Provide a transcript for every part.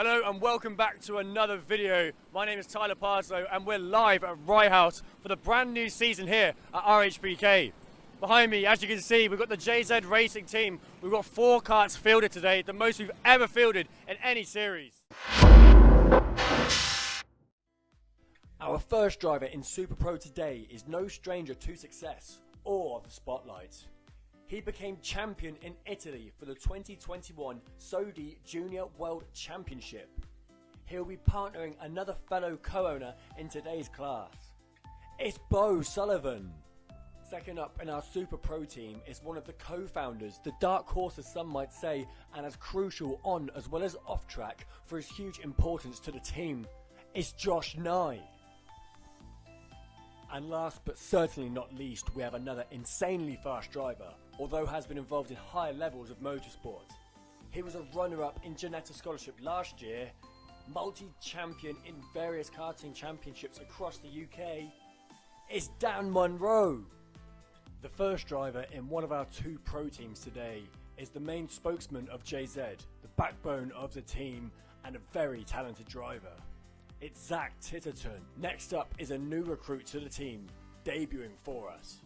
Hello and welcome back to another video. My name is Tyler Parslow and we're live at Rye House for the brand new season here at RHPK. Behind me, as you can see, we've got the JZ Racing team. We've got 4 karts fielded today, the most we've ever fielded in any series. Our first driver in Super Pro today is no stranger to success or the spotlight. He became champion in Italy for the 2021 Sodi Junior World Championship. He'll be partnering another fellow co-owner in today's class. It's Bo Sullivan. Second up in our Super Pro team is one of the co-founders, the dark horse as some might say, and as crucial on as well as off track for his huge importance to the team. It's Josh Nye. And last but certainly not least, we have another insanely fast driver, although has been involved in higher levels of motorsport. He was a runner-up in Ginetta Scholarship last year, multi-champion in various karting championships across the UK. It's Dan Munro. The first driver in one of our 2 pro teams today is the main spokesman of JZ, the backbone of the team and a very talented driver. It's Zach Titterton. Next up is a new recruit to the team, debuting for us.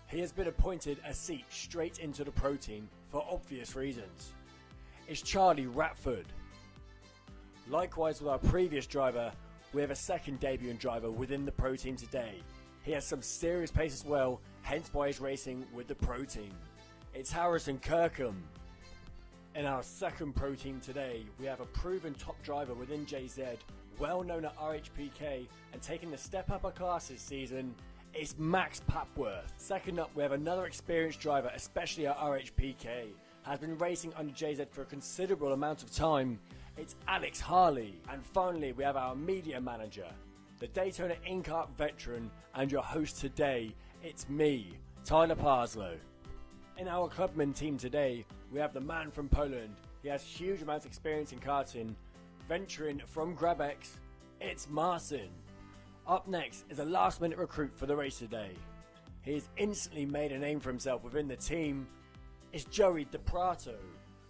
He has been appointed a seat straight into the pro team for obvious reasons. It's Charlie Ratford. Likewise with our previous driver, we have a second debuting driver within the pro team today. He has some serious pace as well, hence why he's racing with the pro team. It's Harrison Kirkham. In our second pro team today, we have a proven top driver within JZ, well known at RHPK and taking the step up a class this season. It's Max Papworth. Second up, we have another experienced driver, especially at RHPK, has been racing under JZ for a considerable amount of time. It's Alex Harley. And finally, we have our media manager, the Daytona in-kart veteran and your host today. It's me, Tyler Parslow. In our clubman team today, we have the man from Poland. He has huge amounts of experience in karting, venturing from Grabex. It's Marcin. Up next is a last minute recruit for the race today. He has instantly made a name for himself within the team. It's Joey DePrato.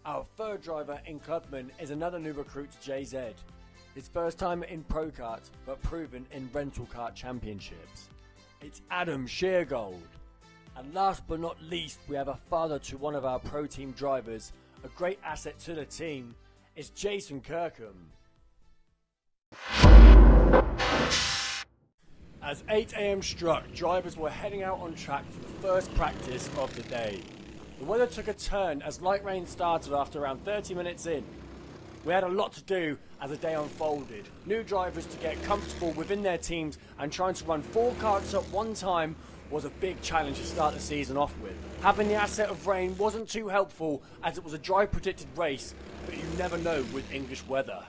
Our third driver in clubman is another new recruit to JZ. His first time in pro kart, but proven in rental kart championships. It's Adam Sheargold. And last but not least, we have a father to one of our pro team drivers, a great asset to the team. It's Jason Kirkham. As 8 AM struck, drivers were heading out on track for the first practice of the day. The weather took a turn as light rain started after around 30 minutes in. We had a lot to do as the day unfolded. New drivers to get comfortable within their teams and trying to run 4 karts at one time was a big challenge to start the season off with. Having the asset of rain wasn't too helpful as it was a dry predicted race, but you never know with English weather.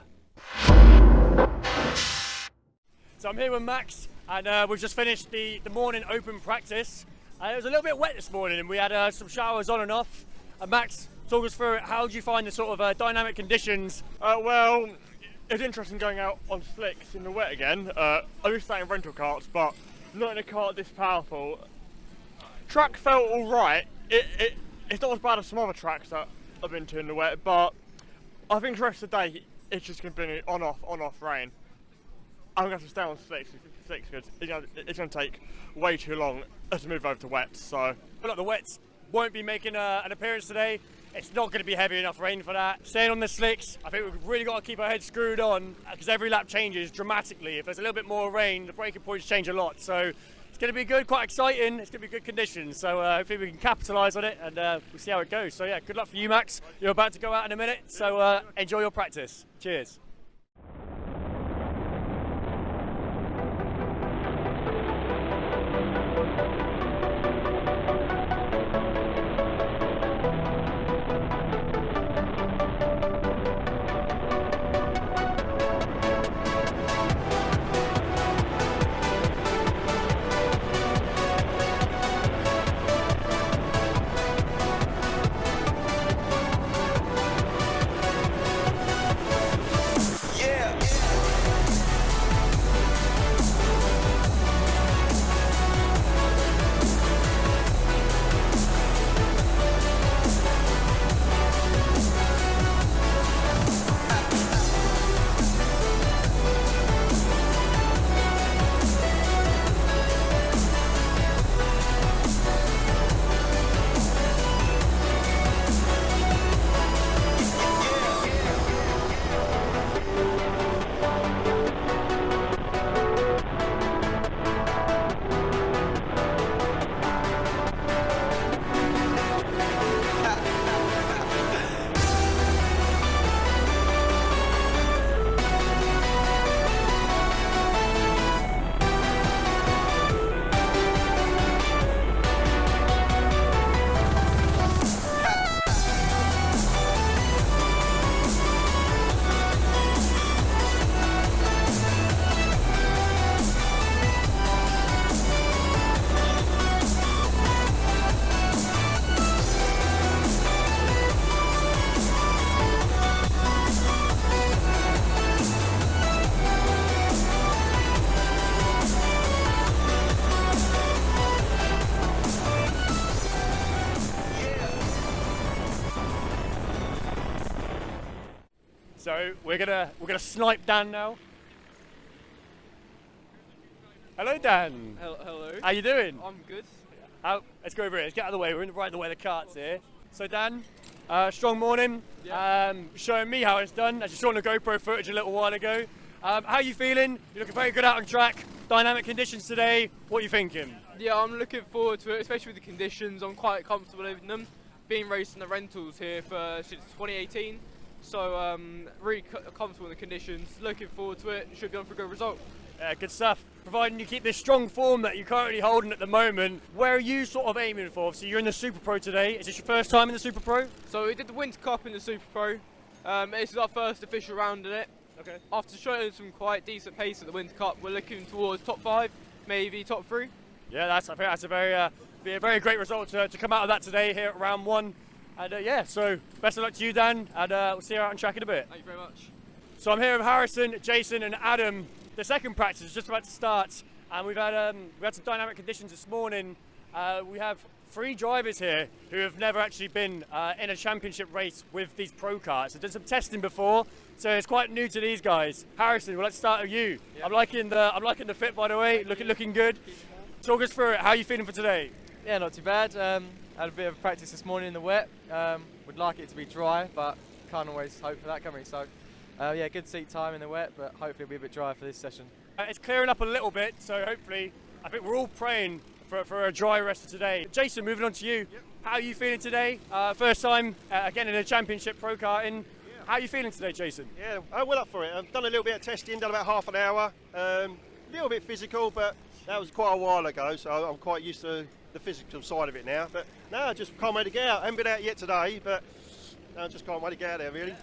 So I'm here with Max and we've just finished the morning open practice. It was a little bit wet this morning and we had some showers on and off. Max, talk us through it. How did you find the sort of dynamic conditions? Well, it was interesting going out on slicks in the wet again. I used to stay in rental karts, but not in a kart this powerful. Track felt alright. It's not as bad as some other tracks that I've been to in the wet, but I think the rest of the day it's just going to be on-off rain. I'm going to have to stay on slicks because it's going to take way too long to move over to wets. So, But look, the wets won't be making an appearance today. It's not going to be heavy enough rain for that. Staying on the slicks, I think we've really got to keep our heads screwed on because every lap changes dramatically. If there's a little bit more rain, the braking points change a lot. So it's going to be good, quite exciting. It's going to be good conditions. So hopefully we can capitalise on it and we'll see how it goes. So yeah, good luck for you, Max. You're about to go out in a minute. So enjoy your practice. Cheers. So we're gonna snipe Dan now. Hello, Dan. Hello. How you doing? I'm good. Let's go over here. Let's get out of the way. We're right in the way of the carts here. So Dan, strong morning. Yeah. Showing me how it's done, as you saw on the GoPro footage a little while ago. How are you feeling? You're looking very good out on track. Dynamic conditions today. What are you thinking? Yeah, I'm looking forward to it, especially with the conditions. I'm quite comfortable in them. Been racing the rentals here since 2018, so really comfortable in the conditions. Looking forward to it. Should be on for a good result. Good stuff. Providing you keep this strong form that you're currently holding at the moment, where are you sort of aiming for? So you're in the Super Pro today. Is this your first time in the Super Pro? So we did the Winter Cup in the Super Pro. This is our first official round in it. Okay. After showing some quite decent pace at the Winter Cup, we're looking towards top 5, maybe top 3. Yeah, I think that's a very great result to come out of that today here at round 1. And yeah, so best of luck to you, Dan, and we'll see you out on track in a bit. Thank you very much. So I'm here with Harrison, Jason, and Adam. The second practice is just about to start, and we've had some dynamic conditions this morning. We have 3 drivers here who have never actually been in a championship race with these pro karts. They've done some testing before, so it's quite new to these guys. Harrison, well, let's start with you. Yeah. I'm liking the fit, by the way. Looking good. Talk us through it. How are you feeling for today? Yeah, not too bad. Had a bit of practice this morning in the wet. Would like it to be dry, but can't always hope for that, can we? So, yeah, good seat time in the wet, but hopefully it'll be a bit dry for this session. It's clearing up a little bit, so hopefully, I think we're all praying for a dry rest of today. Jason, moving on to you. Yep. How are you feeling today? First time, again, in a championship pro karting. Yeah. How are you feeling today, Jason? Yeah, I'm well up for it. I've done a little bit of testing, done about half an hour. A little bit physical, but that was quite a while ago, so I'm quite used to the physical side of it now. But no, I just can't wait to get out. I haven't been out yet today, but I just can't wait to get out there, really.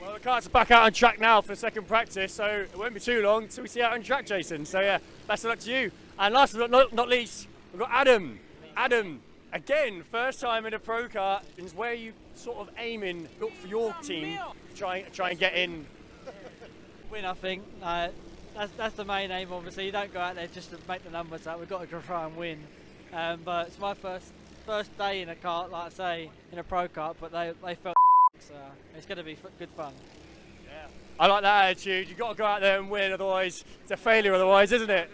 Well, the karts are back out on track now for the second practice, so it won't be too long until we see you out on track, Jason. So yeah, best of luck to you. And last but not least, we've got Adam. Adam, again, first time in a pro kart. Is where you sort of aiming for your team, try and get in? Win, I think. That's the main aim, obviously. You don't go out there just to make the numbers up. We've got to try and win. But it's my first day in a kart, like I say, in a pro kart, but they felt so it's going to be good fun. Yeah, I like that attitude. You've got to go out there and win, otherwise it's a failure otherwise, isn't it?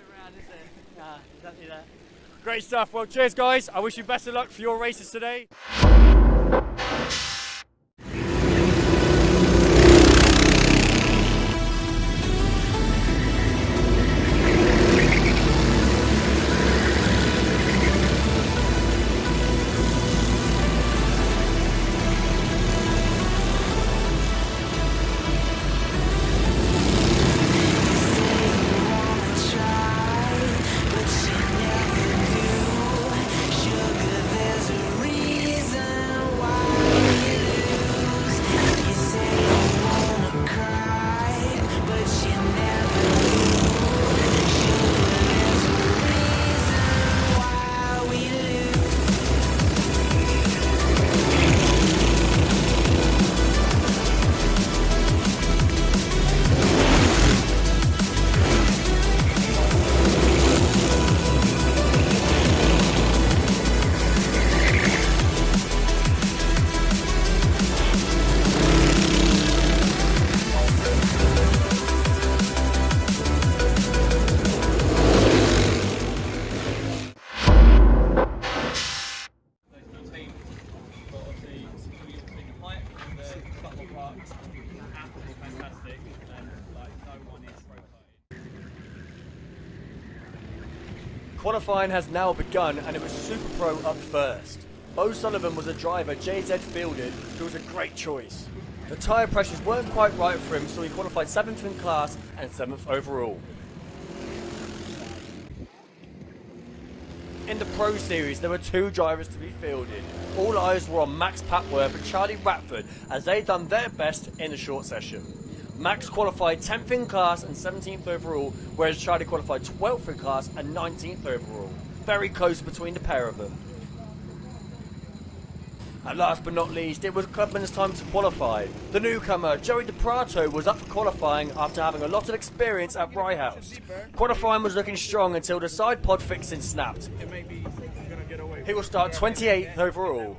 Exactly that. Great stuff. Well, cheers, guys. I wish you best of luck for your races today. Qualifying has now begun, and it was Super Pro up first. Bo Sullivan was a driver JZ fielded, who was a great choice. The tyre pressures weren't quite right for him, so he qualified 7th in class and 7th overall. In the Pro Series, there were 2 drivers to be fielded. All eyes were on Max Patworth and Charlie Ratford, as they'd done their best in the short session. Max qualified 10th in class and 17th overall, whereas Charlie qualified 12th in class and 19th overall. Very close between the pair of them. And last but not least, it was Clubman's time to qualify. The newcomer, Joey DePrato, was up for qualifying after having a lot of experience at Rye House. Qualifying was looking strong until the side pod fixing snapped. He will start 28th overall.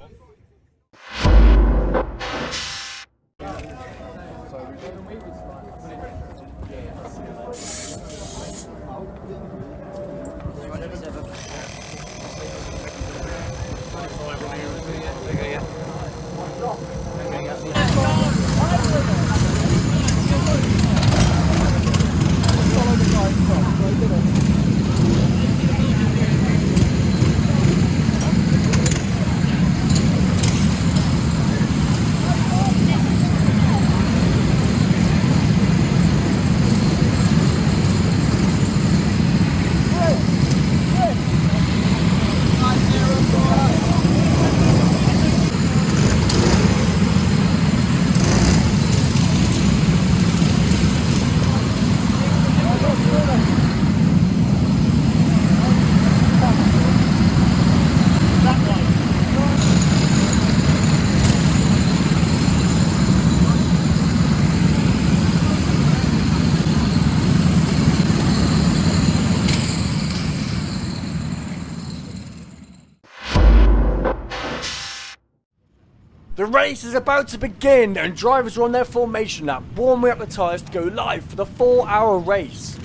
The race is about to begin and drivers are on their formation lap, warming up the tyres to go live for the 4-hour race.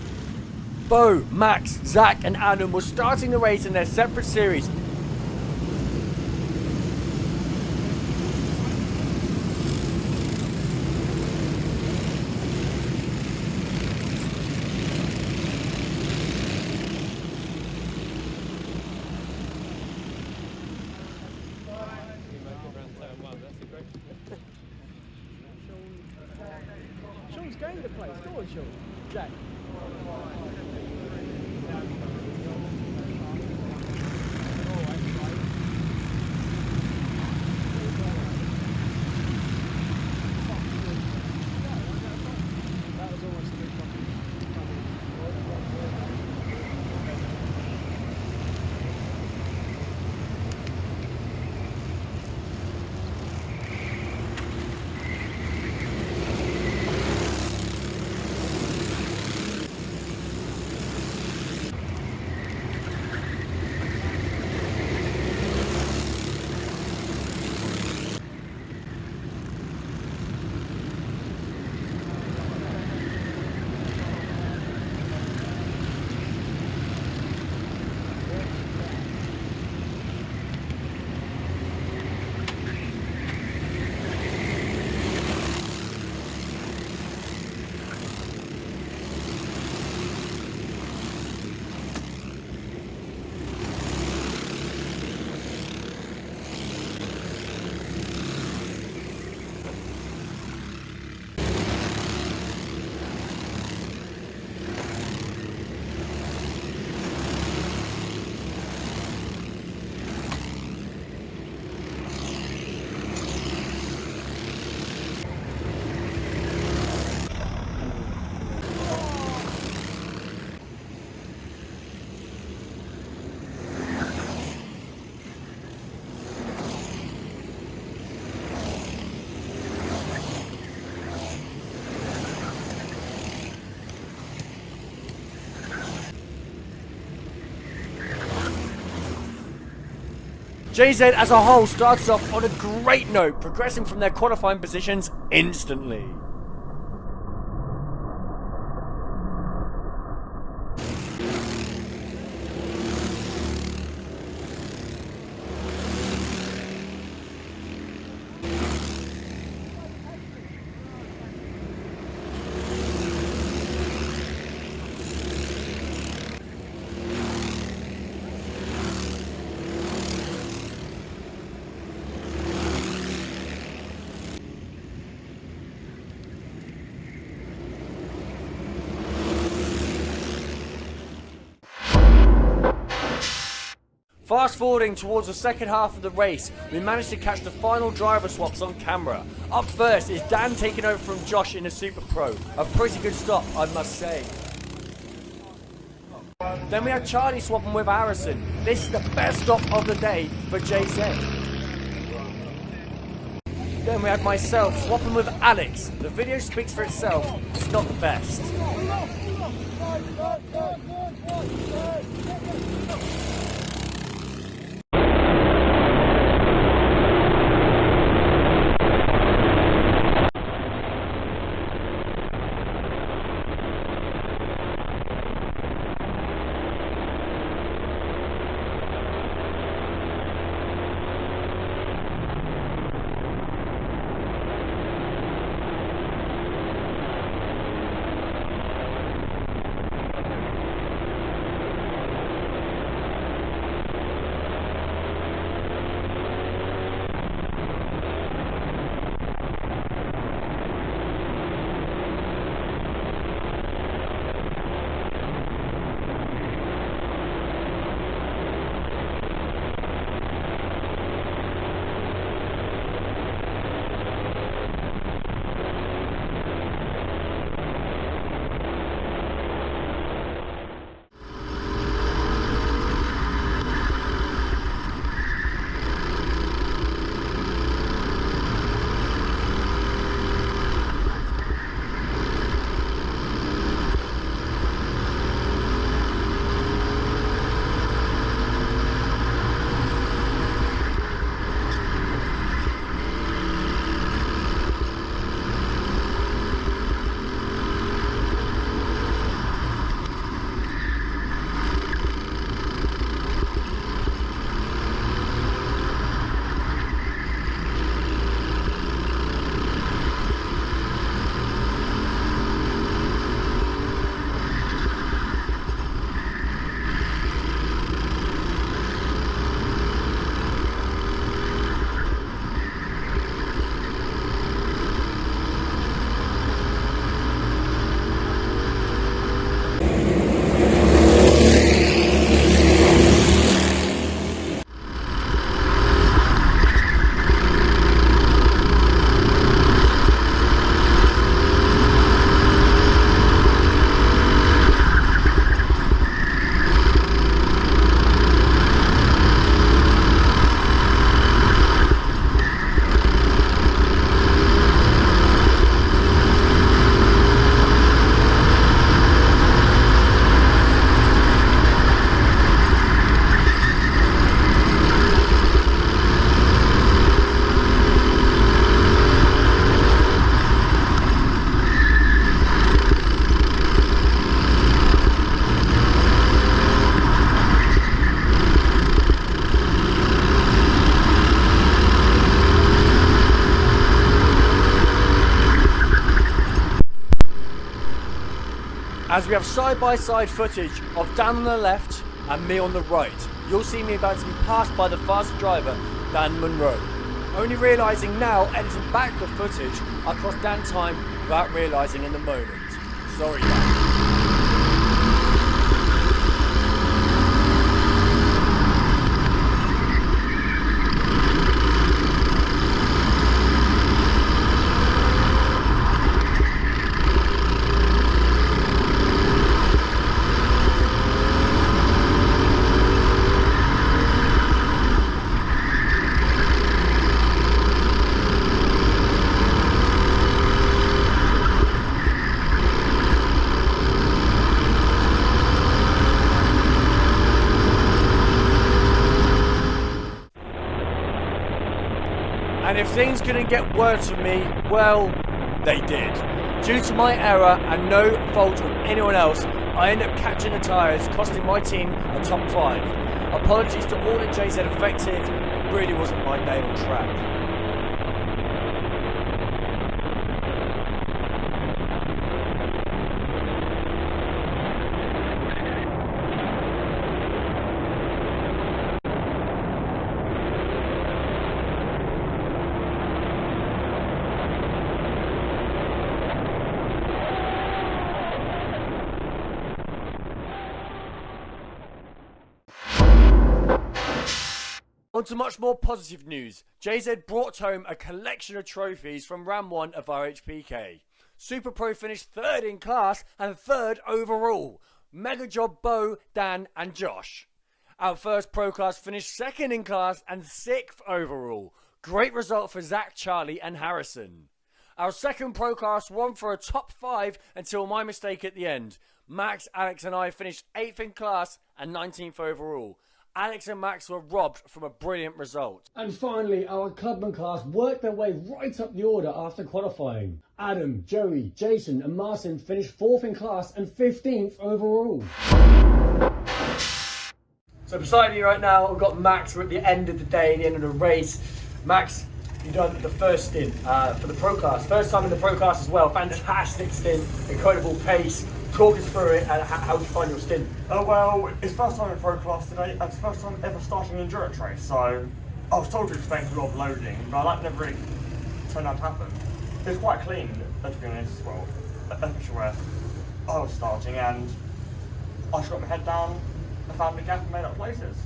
Bo, Max, Zach and Adam were starting the race in their separate series. Sean's gained the place. Go on, Sean. Jack. JZ as a whole starts off on a great note, progressing from their qualifying positions instantly. Fast forwarding towards the second half of the race, we managed to catch the final driver swaps on camera. Up first is Dan taking over from Josh in a Super Pro. A pretty good stop, I must say. Then we had Charlie swapping with Harrison. This is the best stop of the day for JZ. Then we had myself swapping with Alex. The video speaks for itself, it's not the best. as we have side-by-side footage of Dan on the left and me on the right. You'll see me about to be passed by the fastest driver, Dan Munro. Only realising now, editing back the footage, I crossed Dan time without realising in the moment. Sorry, Dan. And if things couldn't get worse for me, well, they did. Due to my error and no fault of anyone else, I ended up catching the tyres, costing my team a top 5. Apologies to all at JZ affected, it really wasn't my day on track. On to much more positive news. JZ brought home a collection of trophies from round 1 of RHPK. Super Pro finished 3rd in class and 3rd overall. Mega job Bo, Dan and Josh. Our first Pro class finished 2nd in class and 6th overall. Great result for Zach, Charlie and Harrison. Our second Pro class won for a top 5 until my mistake at the end. Max, Alex and I finished 8th in class and 19th overall. Alex and Max were robbed from a brilliant result. And finally, our clubman class worked their way right up the order after qualifying. Adam, Joey, Jason and Martin finished 4th in class and 15th overall. So beside me right now, we've got Max. We're at the end of the day, the end of the race. Max, you've done the first stint for the Pro class. First time in the Pro class as well. Fantastic stint, incredible pace. Talk us through it and how did you find your stint? Well, it's first time in Pro class today, and it's first time ever starting an endurance race, so I was told to expect a lot of loading, but that never really turned out to happen. It was quite clean, to be honest, well, especially where I was starting, and I just got my head down, I found the gap and made up places.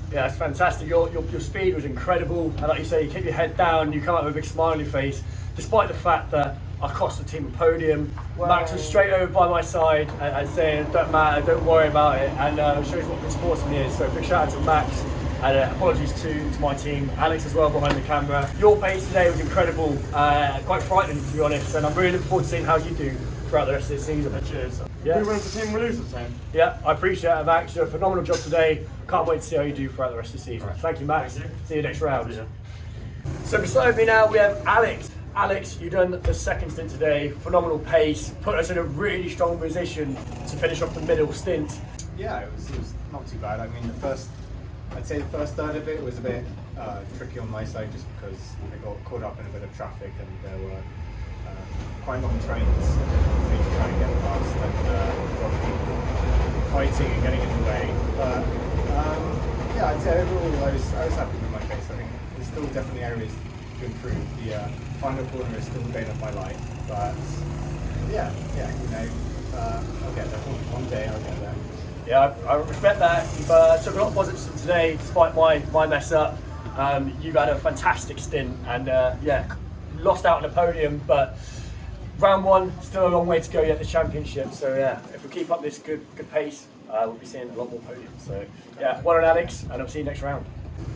Yeah, it's fantastic. Your speed was incredible, and like you say, you keep your head down, you come out with a big smile on your face, despite the fact that I cost the team a podium. Well, Max was straight over by my side and saying, don't matter, don't worry about it, and shows what good sportsman he is. So big shout out to Max, and apologies to my team, Alex as well behind the camera. Your pace today was incredible, quite frightening to be honest, and I'm really looking forward to seeing how you do throughout the rest of the season. Cheers. Yeah. Who wins the team, we lose the team. Yeah, I appreciate it, Max. You did a phenomenal job today. Can't wait to see how you do throughout the rest of the season. Right. Thank you, Max. Thank you. See you next round. So beside me now we have Alex. Alex, you've done the second stint today, phenomenal pace, put us in a really strong position to finish off the middle stint. Yeah, it was not too bad. I mean, I'd say the first third of it was a bit tricky on my side just because I got caught up in a bit of traffic and there were quite long trains for me to try and get past and a lot of people fighting and getting in the way. But yeah, I'd say overall I was happy with my pace. I think there's still definitely areas to improve. The final corner is still the bane of my life, but yeah, you know, I'll get there. One day I'll get there. Yeah, I respect that. You've took a lot of positives from today, despite my mess up. You've had a fantastic stint, and yeah, lost out on the podium, but round 1, still a long way to go yet the championship. So yeah, if we keep up this good pace, we'll be seeing a lot more podiums. So yeah, well done Alex, and I'll see you next round.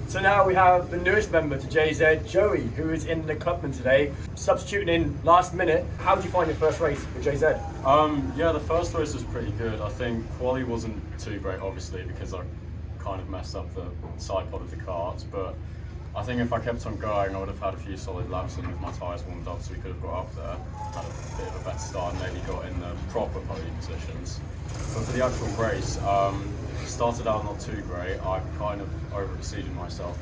So now we have the newest member to JZ, Joey, who is in the clubman today, substituting in last minute. How did you find your first race with JZ? Yeah, the first race was pretty good. I think quali wasn't too great, obviously, because I kind of messed up the side pod of the kart, but I think if I kept on going, I would have had a few solid laps, and with my tyres warmed up, so we could have got up there, had a bit of a better start, and maybe got in the proper podium positions. But for the actual race, started out not too great. I kind of over-exceeded myself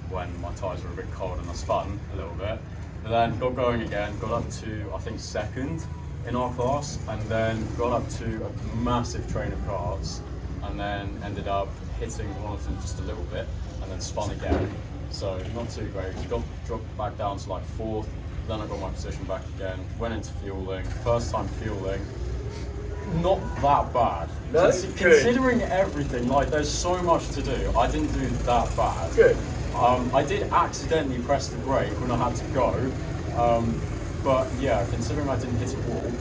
when my tyres were a bit cold and I spun a little bit. But then got going again, got up to, I think, second in our class, and then got up to a massive train of karts, and then ended up hitting one of them just a little bit, and then spun again. So not too great. Dropped back down to like 4th, then I got my position back again, went into fueling, first time fueling, not that bad. Considering everything, like there's so much to do, I didn't do that bad. Good. I did accidentally press the brake when I had to go, but yeah, considering I didn't hit a wall,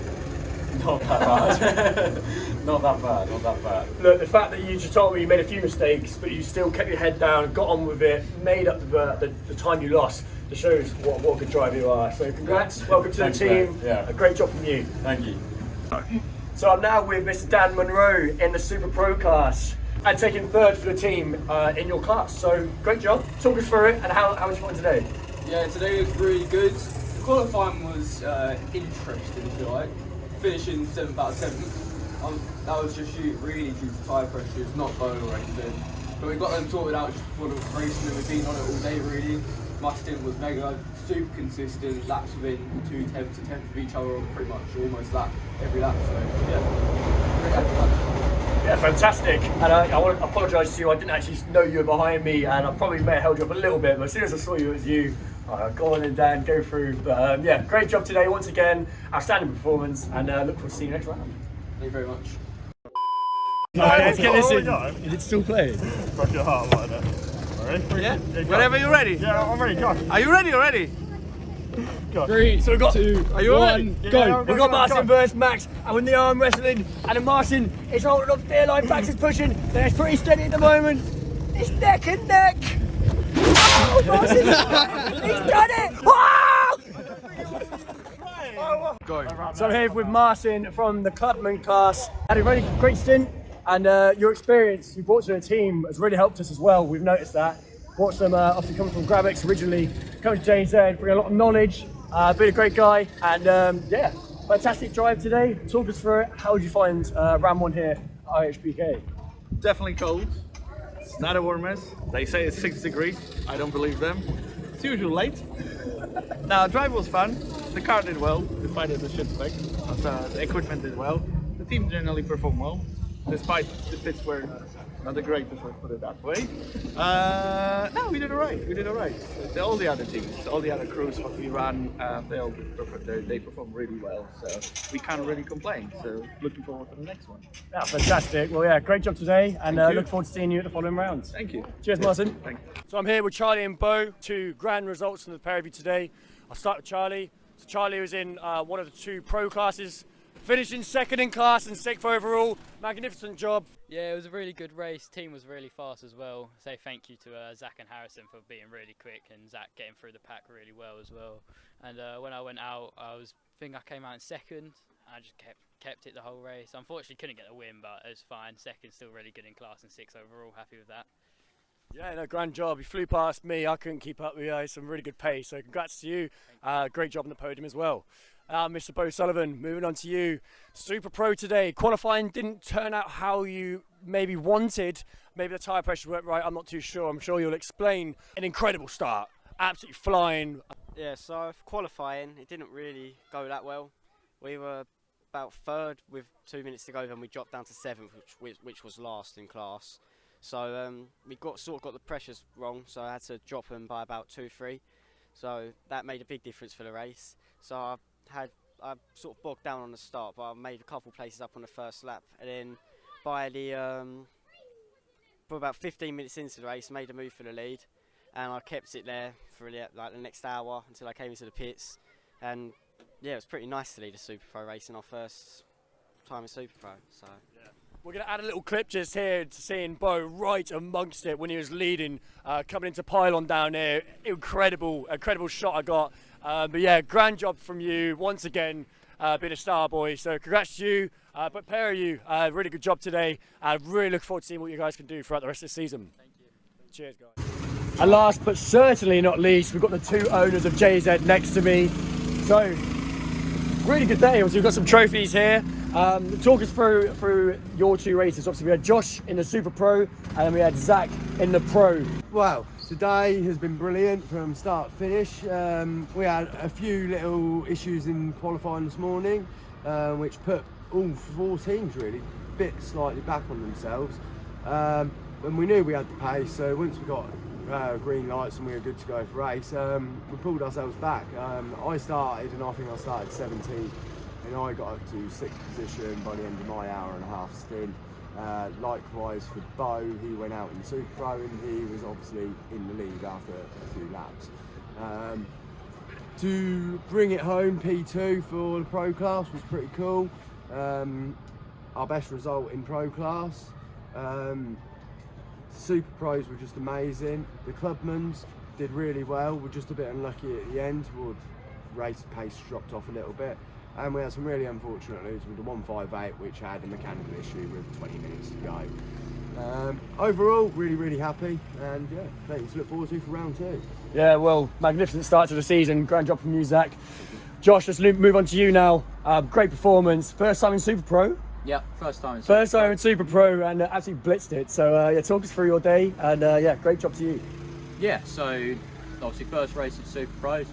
not that bad. Not that bad. Look, the fact that you just told me you made a few mistakes, but you still kept your head down, got on with it, made up the time you lost, just shows what a good driver you are. So congrats, welcome to the team. Mate. Yeah. A great job from you. Thank you. So I'm now with Mr. Dan Monroe in the Super Pro class and taking 3rd for the team in your class. So great job. Talk us through it and how was your fun today? Yeah, today was really good. The qualifying was interesting, if you like. Finishing 7th out of 7th. That was just really due to tyre pressures, not low or anything. But we got them sorted out just before the race, and we've been on it all day really. My stint was mega, super consistent, laps within 2 tenths, a tenth of each other on pretty much almost every lap. So Yeah, fantastic. And I want to apologise to you, I didn't actually know you were behind me, and I probably may have held you up a little bit, but as soon as I saw you, it was you. Go on and Dan, go through. But yeah, great job today once again, outstanding performance, and look forward to seeing you next round. Thank you very much. Let's get this in. Is it still playing? Cross your heart like that. Ready? Yeah? Whenever you're ready. Yeah, I'm ready, go. Are you ready already? Go. 3, so we've got 2, Are you 1, ready? go. Yeah, We've got Martin versus Max, and with the arm wrestling, and then Martin is holding up the airline, Max is pushing, then it's pretty steady at the moment. It's neck and neck. Oh, Martin, he's done it! Wow! So I'm here with Martin from the Clubman class. Had a really great stint, and your experience you brought to the team has really helped us as well. We've noticed that. Brought some, obviously coming from Gravex originally, coming to JZ, bring a lot of knowledge, been a great guy, and yeah, fantastic drive today. Talk us through it. How did you find round 1 here at RHPK? Definitely cold. It's not a warm mess. They say it's 6 degrees. I don't believe them. It's usually late. Now, drive was fun. The car did well, despite the shit spec. The equipment did well. The team generally performed well, despite the pits were not the greatest, let's put it that way. No, we did alright. We did alright. All the other teams, all the other crews, what we ran, they performed really well. So we can't really complain. So looking forward to the next one. Yeah, fantastic. Well, yeah, great job today, and look forward to seeing you at the following rounds. Thank you. Cheers, Martin. Thank you. So I'm here with Charlie and Bo, 2 grand results from the pair of you today. I'll start with Charlie. So Charlie was in one of the 2 pro classes, finishing 2nd in class and 6th overall. Magnificent job. Yeah, it was a really good race. Team was really fast as well. Say thank you to Zach and Harrison for being really quick, and Zach getting through the pack really well as well. And when I went out, I think I came out in 2nd. I just kept it the whole race. Unfortunately, couldn't get a win, but it was fine. 2nd, still really good in class, and 6th overall. Happy with that. Yeah, no, grand job. You flew past me. I couldn't keep up with you. Some really good pace. So congrats to you. Great job on the podium as well. Mr. Bo Sullivan, moving on to you. Super Pro today. Qualifying didn't turn out how you maybe wanted. Maybe the tyre pressure weren't right. I'm not too sure. I'm sure you'll explain. An incredible start. Absolutely flying. Yeah, so for qualifying, it didn't really go that well. We were about 3rd with 2 minutes to go, then we dropped down to 7th, which was last in class. So we sort of got the pressures wrong, so I had to drop them by about 2-3. So that made a big difference for the race. So I sort of bogged down on the start, but I made a couple places up on the first lap, and then by for about 15 minutes into the race, made a move for the lead, and I kept it there for like the next hour until I came into the pits. And yeah, it was pretty nice to lead a Super Pro race in our first time in Super Pro. So. Yeah. We're going to add a little clip just here to seeing Bo right amongst it when he was leading, coming into pylon down there. Incredible shot I got. But yeah, grand job from you once again, being a star boy. So congrats to you, but pair of you, really good job today. I really look forward to seeing what you guys can do throughout the rest of the season. Thank you. Cheers, guys. And last but certainly not least, we've got the 2 owners of JZ next to me. So, really good day. We've got some trophies here. Talk us through your 2 races. Obviously, we had Josh in the Super Pro, and then we had Zach in the Pro. Wow, today has been brilliant from start to finish. We had a few little issues in qualifying this morning. which put all 4 teams really a bit slightly back on themselves. And we knew we had the pace, so once we got green lights and we were good to go for race, we pulled ourselves back. I started, and I think I started 17th, and I got up to 6th position by the end of my hour-and-a-half stint. Likewise for Bo, he went out in Super Pro and he was obviously in the lead after a few laps. To bring it home, P2 for the Pro class was pretty cool. Our best result in Pro class. Super Pros were just amazing. The Clubmans did really well. We're just a bit unlucky at the end. Race pace dropped off a little bit. And we had some really unfortunate losers with the 158, which had a mechanical issue with 20 minutes to go. Overall, really happy, and yeah, plenty to look forward to for round 2. Yeah, well, magnificent start to the season. Grand job from you, Zach. Josh, let's move on to you now. Great performance. First time in Super Pro. Yeah, first time in Super First time in Super Pro, and absolutely blitzed it. So yeah, talk us through your day, and yeah, great job to you. Yeah, so obviously first race at Super Pro.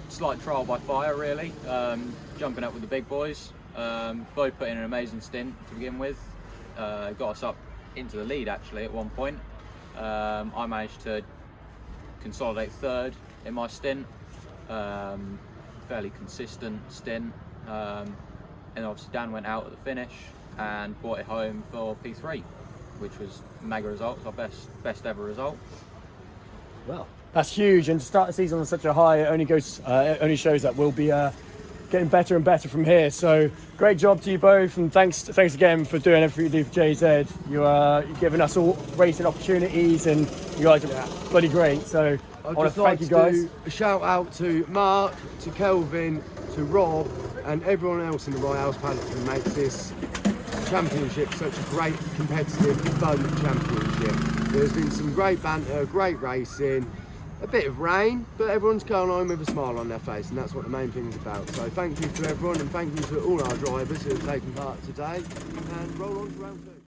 Slight trial by fire, really. Jumping up with the big boys. Bo put in an amazing stint to begin with. Got us up into the lead actually at one point. I managed to consolidate 3rd in my stint. Fairly consistent stint. And obviously Dan went out at the finish and brought it home for P3, which was a mega result. Our best ever result. Well, that's huge, and to start the season on such a high, it only shows that we'll be getting better and better from here. So great job to you both, and thanks again for doing everything you do for JZ. You're giving us all racing opportunities, and you guys are bloody great. So I want to thank you guys. Do a shout out to Mark, to Kelvin, to Rob, and everyone else in the Royal House Paddock who makes this championship such a great, competitive, fun championship. There's been some great banter, great racing, a bit of rain, but everyone's going home with a smile on their face, and that's what the main thing's about. So thank you to everyone, and thank you to all our drivers who have taken part today, and roll on to round 2.